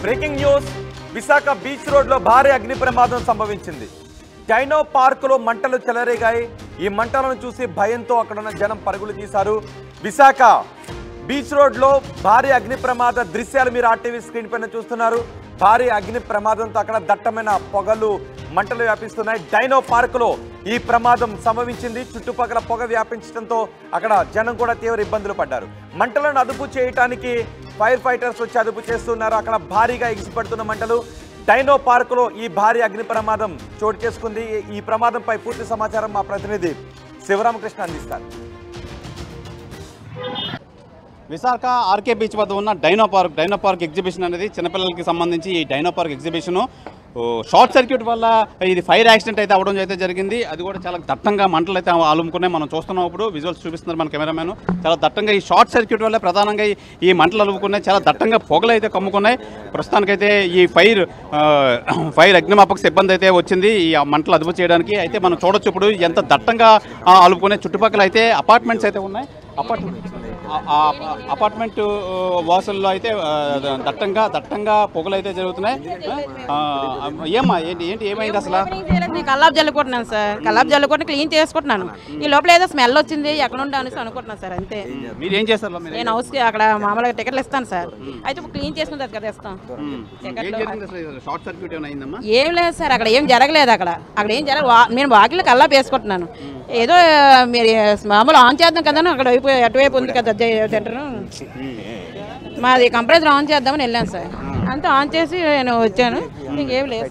Breaking news Visakha beach రోడ్లో భారీ అగ్ని ప్రమాదం సంభవించింది. డైనో పార్కులో మంటలు చెలరేగాయి. ఈ మంటలను చూసి భయంతో అక్కడున్న జనం పరుగులు తీశారు. విశాఖ బీచ్ రోడ్లో భారీ అగ్ని ప్రమాద దృశ్యాలు మీరు ఆర్టీవీ స్క్రీన్ పైన చూస్తున్నారు. భారీ అగ్ని ప్రమాదంతో అక్కడ దట్టమైన పొగలు మంటలు వ్యాపిస్తున్నాయి. డైనో పార్కులో ఈ ప్రమాదం సంభవించింది. చుట్టుపక్కల పొగ వ్యాపించడంతో అక్కడ జనం కూడా తీవ్ర ఇబ్బందులు పడ్డారు. మంటలను అదుపు చేయడానికి ఫైర్ ఫైటర్స్ వచ్చి అదుపు చేస్తున్నారు. అక్కడ భారీగా ఎగిసిపడుతున్న మంటలు. డైనో పార్కులో ఈ భారీ అగ్ని ప్రమాదం చోటు చేసుకుంది. ఈ ప్రమాదంపై పూర్తి సమాచారం మా ప్రతినిధి శివరామకృష్ణ అందిస్తారు. విశాఖ ఆర్కే బీచ్ వద్ద ఉన్న డైనో పార్క్ ఎగ్జిబిషన్ అనేది చిన్నపిల్లలకి సంబంధించి ఈ dino park exhibition short circuit వల్ల ఇది ఫైర్ యాక్సిడెంట్ అయితే అవడం అయితే జరిగింది. అది కూడా చాలా దట్టంగా మంటలు అయితే అలుముకున్నాయి. మనం చూస్తున్నాం, ఇప్పుడు విజువల్స్ చూపిస్తున్నారు మన కెమెరామెన్. చాలా దట్టంగా ఈ షార్ట్ సర్క్యూట్ వల్ల ప్రధానంగా ఈ మంటలు అలుముకున్నాయి. చాలా దట్టంగా పొగలు అయితే కమ్ముకున్నాయి. ప్రస్తుతానికైతే ఈ ఫైర్ అగ్నిమాపక సిబ్బంది అయితే వచ్చింది ఈ మంటలు అదుపు చేయడానికి. అయితే మనం చూడొచ్చు ఇప్పుడు ఎంత దట్టంగా అలుముకునే. చుట్టుపక్కల అయితే అపార్ట్మెంట్స్ అయితే ఉన్నాయి. అపార్ట్మెంట్ వాసుల్లో అయితే దట్టంగా పొగలు అయితే జరుగుతున్నాయి. ఏమ్మా ఏంటి ఏమైంది అసలు? కల్లాపు జల్లుకుంటున్నాను సార్. కల్లాపు జల్లుకుంటే క్లీన్ చేసుకుంటున్నాను. ఈ లోపల ఏదో స్మెల్ వచ్చింది, ఎక్కడ ఉండే అనేసి అనుకుంటున్నాను సార్. అంతే. మీరు ఏం చేస్తారు? నేను హౌస్కి అక్కడ మామూలుగా టికెట్లు ఇస్తాను సార్. అయితే ఇప్పుడు క్లీన్ చేసుకున్న కదా ఇస్తాం. షార్ట్ సర్క్యూట్ ఏమైనా అయిందమ్మా? ఏం లేదు సార్, అక్కడ ఏం జరగలేదు. అక్కడ ఏం నేను వాకిలో కల్లాపు వేసుకుంటున్నాను. ఏదో మీరు మామూలు ఆన్ చేద్దాం కదా, అక్కడ అటువైపు ఉంది కదా సెంటర్, మాది కంప్రెసర్ ఆన్ చేద్దామని వెళ్ళాను సార్. అంతా ఆన్ చేసి నేను వచ్చాను. ఇంకేం లేదు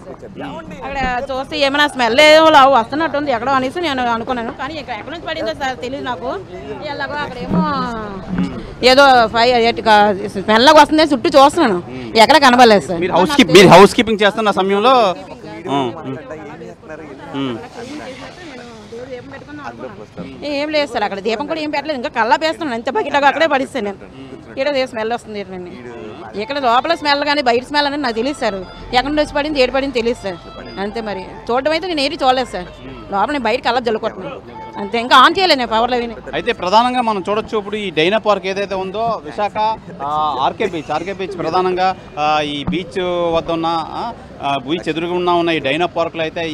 అక్కడ చూస్తే ఏమైనా స్మెల్ ఏదో వస్తున్నట్టు ఉంది ఎక్కడో అనేసి నేను అనుకున్నాను. కానీ ఎక్కడి నుంచి పడిందో సార్ తెలియదు నాకు. ఎలాగో అక్కడేమో ఏదో స్మెల్లాగా వస్తుంది, చుట్టూ చూస్తున్నాను, ఎక్కడ కనబడలేదు సార్. మీరు హౌస్ కీపింగ్ చేస్తున్న సమయంలో ఏం లేదు సార్, అక్కడ దీపం కూడా ఏం పెట్టలేదు. ఇంకా కల్లాపు వేస్తున్నాను, ఎంత బకెట్లాగా అక్కడే పడిస్తాను నేను. ఇక్కడ స్మెల్ వస్తుంది ఇక్కడ లోపల స్మెల్ కానీ బయట స్మెల్ అనేది నాకు తెలియదు సార్. ఎక్కడ నుంచి వచ్చి పడింది ఏడు పడింది తెలియదు సార్. అంతే. మరి చూడడం అయితే నేను ఏది చూడలేదు సార్. లోపల నేను బయట కల్లాపు జల్లుకుంటున్నాను అంతే. ఇంకా ఆన్ చేయలేదు నేను పవర్లో విని. అయితే ప్రధానంగా మనం చూడొచ్చు ఇప్పుడు ఈ డైనో పార్క్ ఏదైతే ఉందో విశాఖ ఆర్కే బీచ్ ప్రధానంగా ఈ బీచ్ వద్ద ఉన్న బీచ్ ఎదురుగున్నా ఉన్న ఈ డైనో పార్క్లో అయితే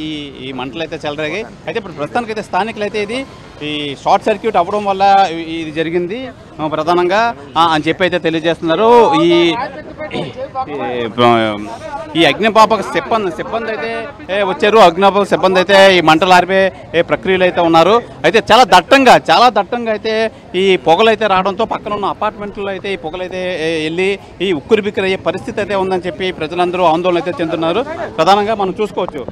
ఈ మంటలు అయితే చెలరేగాయి. అయితే ఇప్పుడు ప్రస్తుతానికి అయితే స్థానికులు అయితే ఇది ఈ షార్ట్ సర్క్యూట్ అవ్వడం వల్ల ఇది జరిగింది ప్రధానంగా అని చెప్పి అయితే తెలియజేస్తున్నారు. ఈ అగ్నిమాపక సిబ్బంది అయితే వచ్చారు. అగ్నిమాపక సిబ్బంది అయితే ఈ మంటలు ఆర్పే ప్రక్రియలు అయితే ఉన్నారు. అయితే చాలా దట్టంగా అయితే ఈ పొగలు అయితే రావడంతో పక్కన ఉన్న అపార్ట్మెంట్లో అయితే ఈ పొగలు అయితే వెళ్ళి ఈ ఉక్కిరిబిక్కిరయ్యే పరిస్థితి అయితే ఉందని చెప్పి ప్రజలందరూ ఆందోళన అయితే చెందుతున్నారు. ప్రధానంగా మనం చూసుకోవచ్చు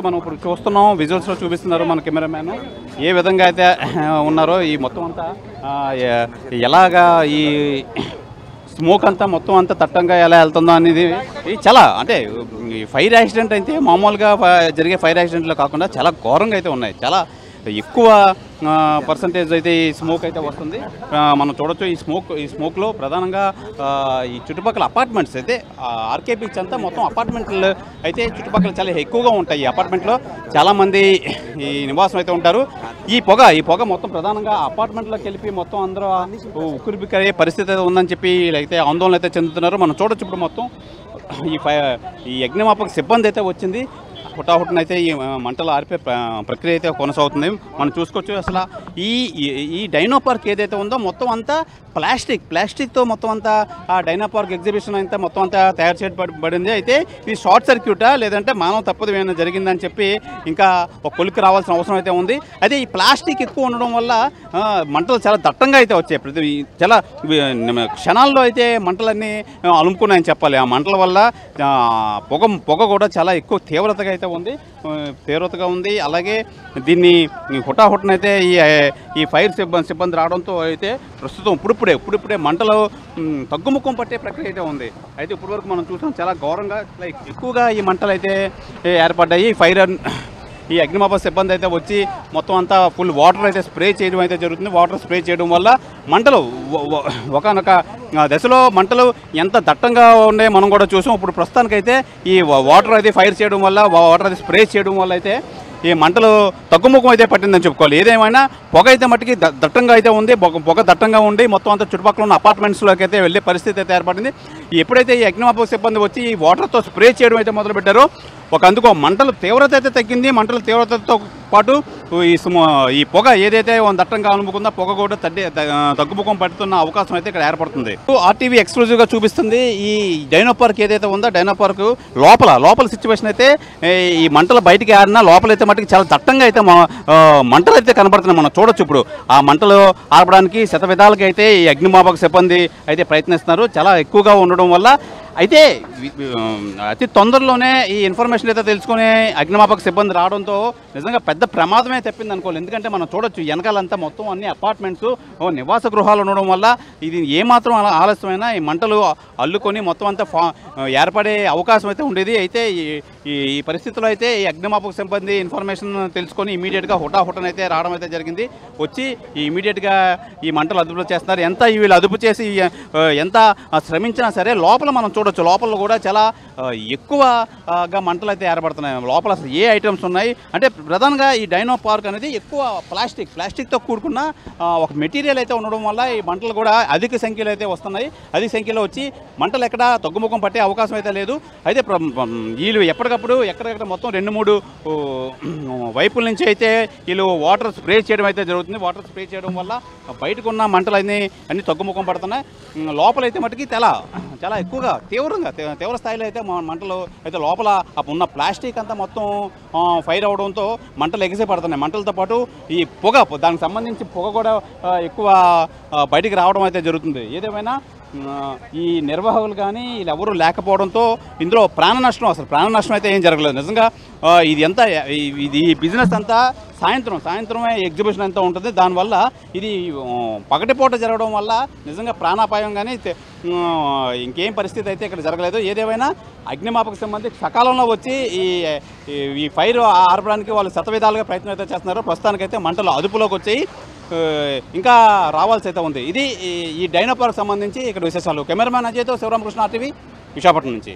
మనం ఇప్పుడు చూస్తున్నాం, విజువల్స్లో చూపిస్తున్నారు మన కెమెరామ్యాన్ ఏ విధంగా అయితే ఉన్నారో. ఈ మొత్తం అంతా ఎలాగా ఈ స్మోక్ అంతా మొత్తం అంతా దట్టంగా ఎలా వెళ్తుందో అనేది చాలా అంటే ఈ ఫైర్ యాక్సిడెంట్ అయితే మామూలుగా జరిగే ఫైర్ యాక్సిడెంట్లో కాకుండా చాలా ఘోరంగా అయితే ఉన్నాయి. చాలా ఎక్కువ పర్సంటేజ్ అయితే ఈ స్మోక్ అయితే వస్తుంది. మనం చూడొచ్చు ఈ స్మోక్లో ప్రధానంగా ఈ చుట్టుపక్కల అపార్ట్మెంట్స్ అయితే ఆర్కే బీచ్ అంతా మొత్తం అపార్ట్మెంట్లు అయితే చుట్టుపక్కల చాలా ఎక్కువగా ఉంటాయి. ఈ అపార్ట్మెంట్లో చాలామంది ఈ నివాసం అయితే ఉంటారు. ఈ పొగ మొత్తం ప్రధానంగా అపార్ట్మెంట్లోకి వెళ్ళి మొత్తం అందరూ ఉక్కిరిబిక్కిరయ్యే పరిస్థితి అయితే ఉందని చెప్పి వీళ్ళైతే ఆందోళన అయితే చెందుతున్నారు. మనం చూడొచ్చు ఇప్పుడు మొత్తం ఈ అగ్నిమాపక సిబ్బంది అయితే వచ్చింది. హుటాహుటినైతే ఈ మంటలు ఆర్పే ప్రక్రియ అయితే కొనసాగుతుంది. మనం చూసుకోవచ్చు అసలు ఈ డైనో పార్క్ ఏదైతే ఉందో మొత్తం అంతా ప్లాస్టిక్తో మొత్తం అంతా ఆ డైనో పార్క్ ఎగ్జిబిషన్ అంతా మొత్తం అంతా తయారు చేయబడింది. అయితే ఇది షార్ట్ సర్క్యూటా లేదంటే మానవ తప్పదు ఏమైనా జరిగిందని చెప్పి ఇంకా ఒక కొలిక్కి రావాల్సిన అవసరం అయితే ఉంది. అయితే ఈ ప్లాస్టిక్ ఎక్కువ ఉండడం వల్ల మంటలు చాలా దట్టంగా అయితే వచ్చాయి. చాలా క్షణాల్లో అయితే మంటలన్నీ అలుముకున్నాయని చెప్పాలి. ఆ మంటల వల్ల పొగ కూడా చాలా ఎక్కువ తీవ్రతగా ఉంది. అలాగే దీన్ని హుటాహుటినైతే ఈ ఫైర్ సిబ్బంది రావడంతో అయితే ప్రస్తుతం ఇప్పుడిప్పుడే మంటలు తగ్గుముఖం పట్టే ప్రక్రియ అయితే ఉంది. అయితే ఇప్పటివరకు మనం చూసాం చాలా ఘోరంగా ఎక్కువగా ఈ మంటలు అయితే ఏర్పడ్డాయి. ఈ అగ్నిమాపక సిబ్బంది అయితే వచ్చి మొత్తం అంతా ఫుల్ వాటర్ అయితే స్ప్రే చేయడం అయితే జరుగుతుంది. వాటర్ స్ప్రే చేయడం వల్ల మంటలు ఒకనొక దశలో మంటలు ఎంత దట్టంగా ఉండే మనం కూడా చూసాం. ఇప్పుడు ప్రస్తుతానికైతే ఈ వాటర్ అయితే ఫైర్ చేయడం వల్ల వాటర్ అయితే స్ప్రే చేయడం వల్ల అయితే ఈ మంటలు తగ్గుముఖం అయితే పట్టిందని చెప్పుకోవాలి. ఏదేమైనా పొగ అయితే మట్టికి దట్టంగా అయితే ఉంది. పొగ దట్టంగా ఉండి మొత్తం అంతా చుట్టుపక్కల ఉన్న అపార్ట్మెంట్స్లోకి అయితే వెళ్ళే పరిస్థితి అయితే ఏర్పడింది. ఎప్పుడైతే ఈ అగ్నిమాపక సిబ్బంది వచ్చి ఈ వాటర్తో స్ప్రే చేయడం అయితే మొదలుపెట్టారో అందుకో మంటల తీవ్రత అయితే తగ్గింది. మంటల తీవ్రతతో పాటు ఈ పొగ ఏదైతే దట్టంగా అనుకుందో పొగ కూడా తగ్గుముఖం పడుతున్న అవకాశం అయితే ఇక్కడ ఏర్పడుతుంది. ఆర్టీవీ ఎక్స్క్లూజివ్గా చూపిస్తుంది ఈ డైనో పార్క్ ఏదైతే ఉందో డైనో పార్క్ లోపల సిచ్యువేషన్ అయితే ఈ మంటలు బయటికి ఆరినా లోపలైతే మటుకు చాలా దట్టంగా అయితే మంటలు అయితే కనబడుతున్నాయి. మనం చూడొచ్చు. ఇప్పుడు ఆ మంటలు ఆర్పడానికి శతవిధాలకి అయితే ఈ అగ్నిమాపక సిబ్బంది అయితే ప్రయత్నిస్తున్నారు. చాలా ఎక్కువగా ఉండడం వల్ల అయితే అతి తొందరలోనే ఈ ఇన్ఫర్మేషన్ అయితే తెలుసుకుని అగ్నిమాపక సిబ్బంది రావడంతో నిజంగా పెద్ద ప్రమాదమే తప్పింది అనుకోవాలి. ఎందుకంటే మనం చూడొచ్చు వెనకాలంతా మొత్తం అన్ని అపార్ట్మెంట్స్ నివాస గృహాలు ఉండడం వల్ల ఇది ఏమాత్రం ఆలస్యమైనా ఈ మంటలు అల్లుకొని మొత్తం అంతా ఏర్పడే అవకాశం అయితే ఉండేది. అయితే ఈ పరిస్థితుల్లో అయితే ఈ అగ్నిమాపక సిబ్బంది ఇన్ఫర్మేషన్ తెలుసుకొని ఇమీడియట్గా హుటాహుటన్ అయితే రావడం అయితే జరిగింది. వచ్చి ఇమీడియట్గా ఈ మంటలు అదుపులో చేస్తున్నారు. ఎంత వీళ్ళు అదుపు చేసి ఎంత శ్రమించినా సరే లోపల మనం చూడొచ్చు. లోపల కూడా చాలా ఎక్కువగా మంటలు అయితే ఏర్పడుతున్నాయి. లోపల అసలు ఏ ఐటమ్స్ ఉన్నాయి అంటే ప్రధానంగా ఈ డైనో పార్క్ అనేది ఎక్కువ ప్లాస్టిక్తో కూడుకున్న ఒక మెటీరియల్ అయితే ఉండడం వల్ల ఈ మంటలు కూడా అధిక సంఖ్యలో అయితే వస్తున్నాయి. అధిక సంఖ్యలో వచ్చి మంటలు ఎక్కడ తగ్గుముఖం పట్టే అవకాశం అయితే లేదు. అయితే వీళ్ళు ఎక్కడికక్కడ మొత్తం 2-3 వైపుల నుంచి అయితే వీళ్ళు వాటర్ స్ప్రే చేయడం అయితే జరుగుతుంది. వాటర్ స్ప్రే చేయడం వల్ల బయటకు ఉన్న మంటలు అన్నీ తగ్గుముఖం పడుతున్నాయి. లోపలైతే మటుకి చాలా ఎక్కువగా తీవ్ర స్థాయిలో అయితే మంటలు అయితే లోపల ఉన్న ప్లాస్టిక్ అంతా మొత్తం ఫైర్ అవడంతో మంటలు ఎగిసి పడుతున్నాయి. మంటలతో పాటు ఈ పొగ దానికి సంబంధించి పొగ కూడా ఎక్కువ బయటికి రావడం అయితే జరుగుతుంది. ఏదేమైనా ఈ నిర్వాహకులు కానీ వీళ్ళెవరూ లేకపోవడంతో ఇందులో ప్రాణ నష్టం అయితే ఏం జరగలేదు. నిజంగా ఇది బిజినెస్ అంతా సాయంత్రమే ఎగ్జిబిషన్ అంతా ఉంటుంది. దానివల్ల ఇది పగటిపూట జరగడం వల్ల నిజంగా ప్రాణాపాయం కానీ ఇంకేం పరిస్థితి అయితే ఇక్కడ జరగలేదు. ఏదేమైనా అగ్నిమాపక సిబ్బంది సకాలంలో వచ్చి ఈ ఫైర్ ఆర్పడానికి వాళ్ళు శతవిధాలుగా ప్రయత్నం అయితే చేస్తున్నారు. ప్రస్తుతానికైతే మంటలు అదుపులోకి వచ్చాయి. ఇంకా రావాల్సి అయితే ఉంది. ఇది ఈ డైనో పార్క్ సంబంధించి ఇక్కడ విశేషాలు. కెమెరామ్యాన్ అజయ్తో శివరామకృష్ణ, ఆర్టీవీ, విశాఖపట్నం నుంచి.